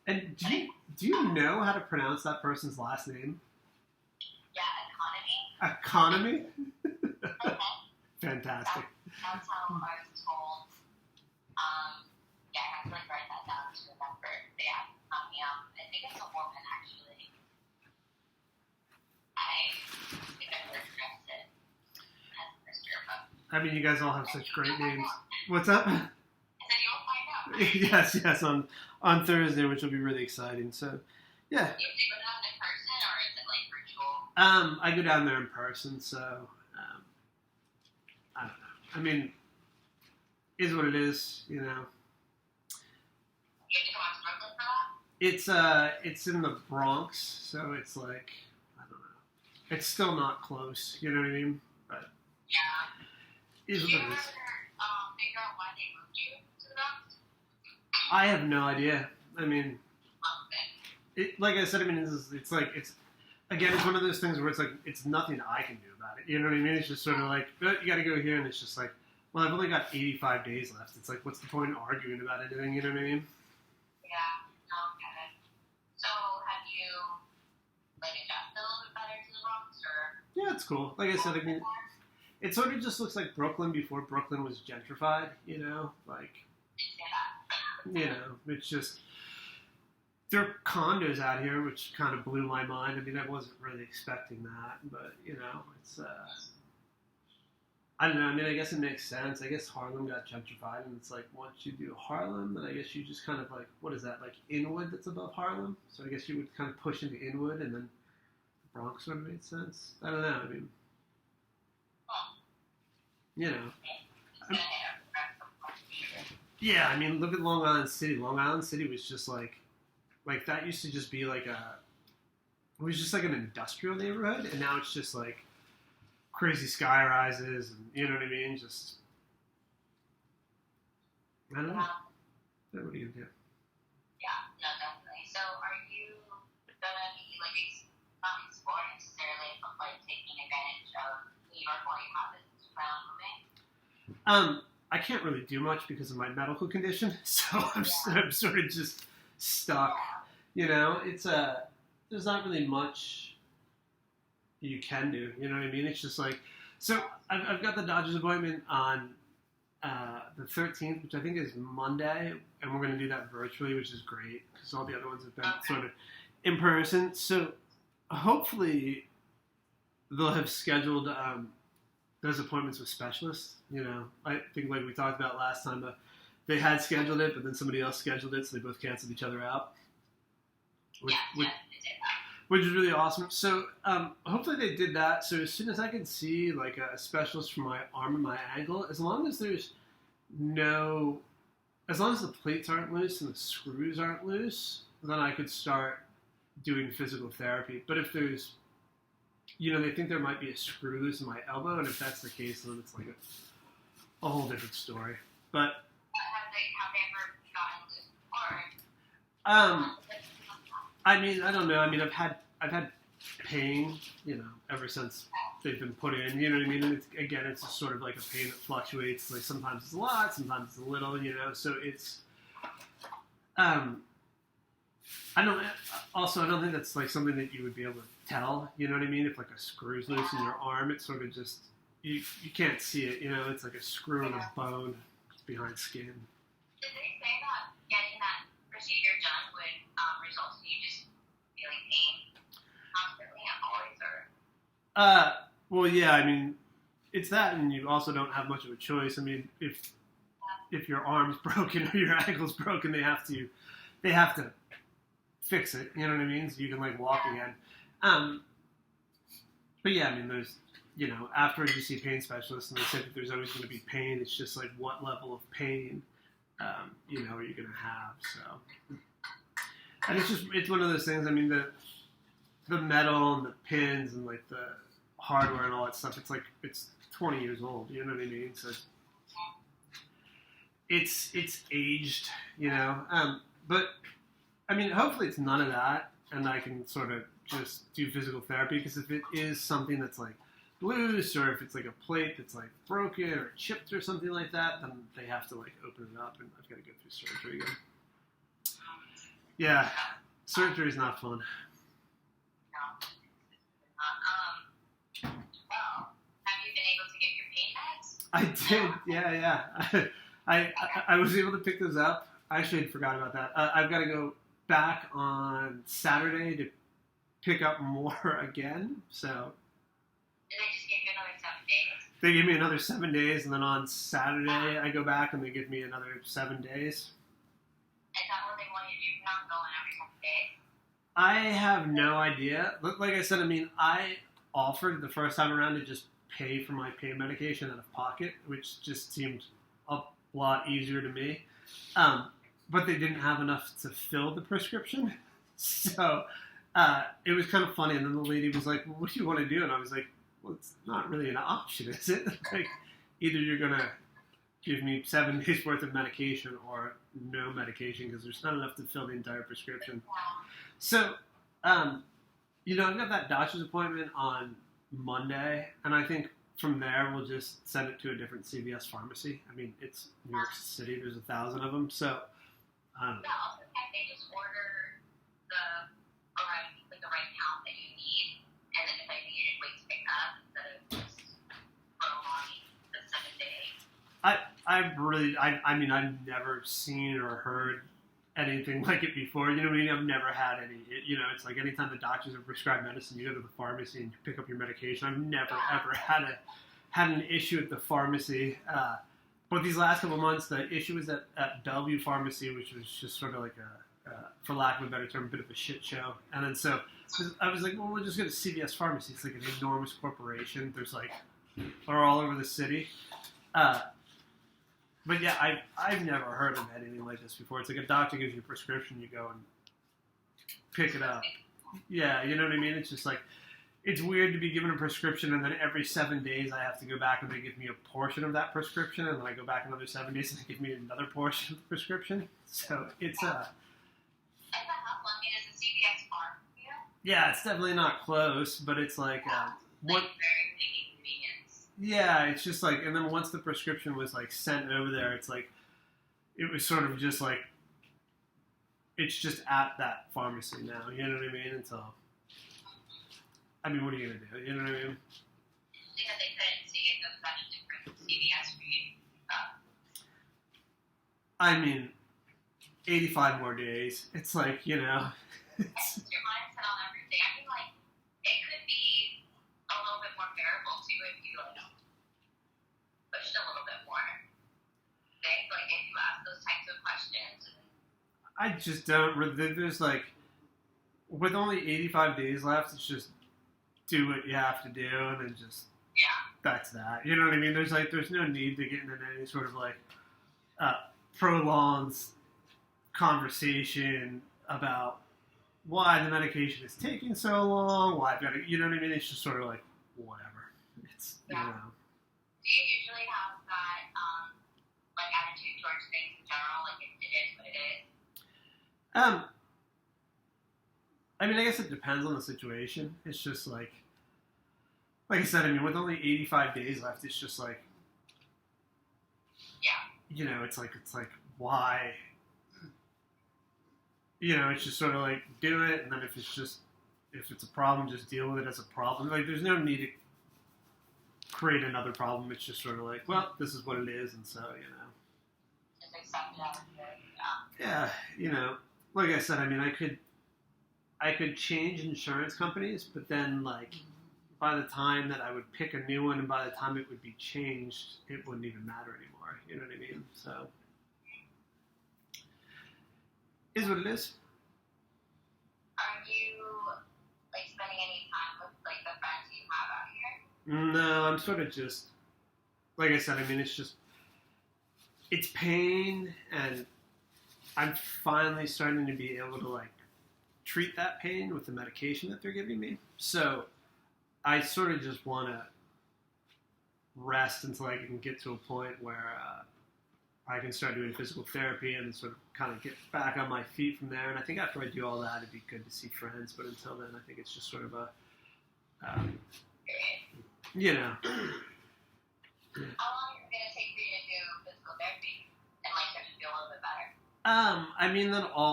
And do you know how to pronounce that person's last name? Yeah, economy. Economy? Uh-huh. Fantastic. That's how I was told. Yeah, I have to like write that down to remember. They have economy. I think it's a woman actually. I think I would address it as Mr. But I mean, you guys all have such great names. What's up? I said you'll find out. Right? Yes, on Thursday, which will be really exciting. So, yeah. You have to go down in person or is it like virtual? I go down there in person, so I don't know. I mean, is what it is, you know. You have to come out to Brooklyn for that? It's in the Bronx, so it's like I don't know. It's still not close, you know what I mean? But Yeah. is Did what you it ever is. figure out why they moved you to the Bronx? I have no idea. I mean, Okay. like I said, I mean, it's like it's again, it's one of those things where it's like it's nothing I can do about it. You know what I mean? It's just sort of like you got to go here, and it's just like, well, I've only got 85 days left. It's like, what's the point in arguing about anything? You know what I mean? Yeah. No, okay. So have you like adjusted a little bit better to the Bronx or? Yeah, it's cool. Like I said, I mean, it sort of just looks like Brooklyn before Brooklyn was gentrified. You know, like Yeah. it's just there are condos out here, which kind of blew my mind. I mean, I wasn't really expecting that, but you know, it's I don't know. I mean, I guess it makes sense. I guess Harlem got gentrified, and it's like once you do Harlem, then I guess you just kind of like what is that like Inwood that's above Harlem? So I guess you would kind of push into Inwood, and then the Bronx sort of made sense. I don't know. I mean, you know, It's gonna hit a yeah. I mean, look at Long Island City. Long Island City was just like that used to just be like it was just like an industrial neighborhood, and now it's just like crazy sky rises, and you know what I mean. Just I don't know. What are you gonna do? Yeah, no, definitely. So are you gonna be like not exploring necessarily, but like taking advantage of New York while you have it around moving? I can't really do much because of my medical condition, so I'm sort of just stuck. You know, it's there's not really much you can do. You know what I mean? It's just like so. I've got the Dodgers appointment on the 13th, which I think is Monday, and we're going to do that virtually, which is great because all the other ones have been sort of in person. So hopefully they'll have scheduled those appointments with specialists. You know, I think like we talked about last time, they had scheduled it, but then somebody else scheduled it, so they both canceled each other out. Which is really awesome. So hopefully they did that. So as soon as I can see like a specialist for my arm and my ankle, as long as the plates aren't loose and the screws aren't loose, then I could start doing physical therapy. But if there's, they think there might be a screw loose in my elbow, and if that's the case, then it's like a whole different story. But Have they ever gotten loose before? I mean, I don't know. I mean, I've had pain, ever since they've been put in. You know what I mean? And it's just sort of like a pain that fluctuates. Like sometimes it's a lot, sometimes it's a little. So it's. I don't think that's like something that you would be able to tell. You know what I mean? If like a screw's loose in your arm, it's sort of just you can't see it. It's like a screw in a bone. It's behind skin. Did they say that getting that procedure done would result in you just feeling pain constantly and always, or? Well, yeah. I mean, it's that, and you also don't have much of a choice. I mean, if your arm's broken or your ankle's broken, they have to fix it. You know what I mean? So you can like walk again. But yeah, I mean, there's after you see pain specialists, and they said that there's always going to be pain. It's just like what level of pain, are you going to have? So, and it's one of those things. I mean, the metal and the pins and like the hardware and all that stuff. It's like it's 20 years old. You know what I mean? So it's aged. But I mean, hopefully it's none of that, and I can sort of just do physical therapy, because if it is something that's like loose, or if it's like a plate that's like broken or chipped or something like that, then they have to like open it up, and I've got to go through surgery again. Yeah, surgery is not fun. No, it's not. Well, have you been able to get your pain meds? I did, yeah. I was able to pick those up. I actually had forgot about that. I've got to go back on Saturday to pick up more again. So Did they just give you another 7 days? they give me another 7 days, and then on Saturday I go back and they give me another 7 days. Is that what they want you to do? Not going every 7 days? I have no idea. Like I said, I mean, I offered the first time around to just pay for my pain medication out of pocket, which just seemed a lot easier to me. But they didn't have enough to fill the prescription. So it was kind of funny. And then the lady was like, well, what do you want to do? And I was like, well, it's not really an option, is it? Like, either you're going to give me 7 days worth of medication or no medication because there's not enough to fill the entire prescription. So, I've got that doctor's appointment on Monday, and I think from there we'll just send it to a different CVS pharmacy. I mean, it's New York City. There's 1,000 of them, so I don't know. Yeah, also can't they just order the right count that you need, and then if I needed wait to pick up instead of just prolonging the 7 days? I've never seen or heard anything like it before. You know what I mean? I've never had any. It's like anytime the doctors have prescribed medicine, you go to the pharmacy and you pick up your medication. I've never ever had an issue at the pharmacy. But these last couple of months, the issue was at Bellevue Pharmacy, which was just sort of like for lack of a better term, a bit of a shit show. And then so I was like, well, we'll just go to CVS Pharmacy. It's like an enormous corporation. They're all over the city. But yeah, I've never heard of anything like this before. It's like a doctor gives you a prescription, you go and pick it up. Yeah, you know what I mean? It's just like, it's weird to be given a prescription and then every 7 days I have to go back and they give me a portion of that prescription, and then I go back another 7 days and they give me another portion of the prescription. So it's Is that helpful? I mean, is the CVS far from you? yeah, it's definitely not close, but it's like what. Very big convenience. Yeah, it's just like, and then once the prescription was like sent over there, it's like, it was sort of just like, it's just at that pharmacy now, you know what I mean? Until, I mean, what are you going to do? You know what I mean? Because they couldn't see if there's such a different CVS for you. I mean, 85 more days. It's like, It's your mindset on everything. I mean, like, it could be a little bit more bearable too if you pushed a little bit more. Think, like, if you ask those types of questions. I just don't, there's like, with only 85 days left, it's just do what you have to do, and then just, that's that. You know what I mean? There's no need to get into any sort of like, prolonged conversation about why the medication is taking so long, why I've got to, you know what I mean? It's just sort of like, whatever. It's, Do you usually have that, attitude towards things in general? Like, it is what it is? I mean, I guess it depends on the situation. It's just like I said, I mean, with only 85 days left, it's just like, it's like, why? It's just sort of like, do it, and then if it's a problem, just deal with it as a problem. Like, there's no need to create another problem. It's just sort of like, well, this is what it is, and so, Just accept it as it is, Yeah, like I said, I mean, I could change insurance companies, but then, like, by the time that I would pick a new one and by the time it would be changed, it wouldn't even matter anymore. You know what I mean? So, is what it is. Are you, spending any time with, the friends you have out here? No, I'm sort of just, like I said, I mean, it's pain, and I'm finally starting to be able to, treat that pain with the medication that they're giving me. So I sort of just want to rest until I can get to a point where I can start doing physical therapy and sort of kind of get back on my feet from there. And I think after I do all that, it'd be good to see friends. But until then, I think it's just sort of a, How long is it going to take for you to do physical therapy and, start to feel a little bit better? I mean, then all